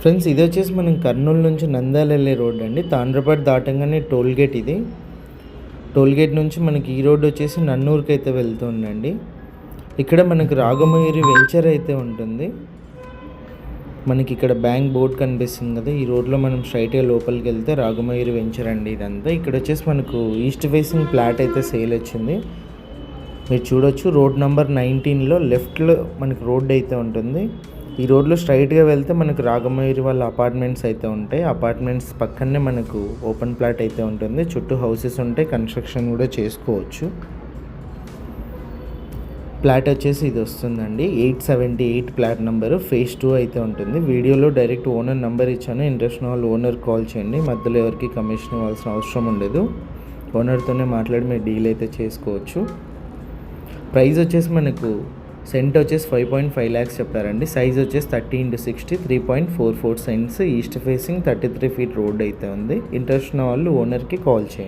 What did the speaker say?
Friends ఇది వచ్చేసి మనం కర్నూలు నుంచి నంద్యాల వెళ్ళే రోడ్ అండి. తాండ్రపేట దాటంగానే టోల్ గేట్ ఇది. టోల్ గేట్ నుంచి మనకి ఈ రోడ్ వచ్చేసి నన్నూరుకి అయితే వెళ్తుందండి. ఇక్కడ మనకు రాగమయూరి వెంచర్ అయితే ఉంటుంది. మనకి ఇక్కడ బ్యాంక్ బోర్డ్ కనిపిస్తుంది కదా, ఈ రోడ్లో మనం స్ట్రైట్గా లోపలికి వెళ్తే రాగమయూరి వెంచర్ అండి ఇదంతా. ఇక్కడ వచ్చేసి మనకు ఈస్ట్ ఫేసింగ్ ఫ్లాట్ అయితే సేల్ వచ్చింది. మీరు చూడొచ్చు రోడ్ నెంబర్ 19లో లెఫ్ట్లో మనకు రోడ్ అయితే ఉంటుంది. ఈ రోడ్లో స్ట్రైట్గా వెళ్తే మనకు రాగమయూరి వాళ్ళ అపార్ట్మెంట్స్ అయితే ఉంటాయి. అపార్ట్మెంట్స్ పక్కనే మనకు ఓపెన్ ప్లాట్ అయితే ఉంటుంది. చుట్టూ హౌసెస్ ఉంటాయి, కన్స్ట్రక్షన్ కూడా చేసుకోవచ్చు. ప్లాట్ వచ్చేసి ఇది వస్తుందండి 878 ప్లాట్ నెంబరు, ఫేజ్ 2 అయితే ఉంటుంది. వీడియోలో డైరెక్ట్ ఓనర్ నెంబర్ ఇచ్చాను. ఇంట్రెస్ట్ ఉన్న వాళ్ళు ఓనర్ కాల్ చేయండి. మధ్యలో ఎవరికి కమిషన్ ఇవ్వాల్సిన అవసరం ఉండదు. ఓనర్తోనే మాట్లాడి మీరు డీల్ అయితే చేసుకోవచ్చు. ప్రైస్ వచ్చేసి మనకు సెంట్ వచ్చేసి 5.5 lakhs చెప్పారండి. సైజ్ వచ్చేసి 30x60 3.44 cents. East facing 33 feet road అయితే ఉంది. ఇంట్రెస్ట్ ఉన్న వాళ్ళు ఓనర్కి కాల్ చేయండి.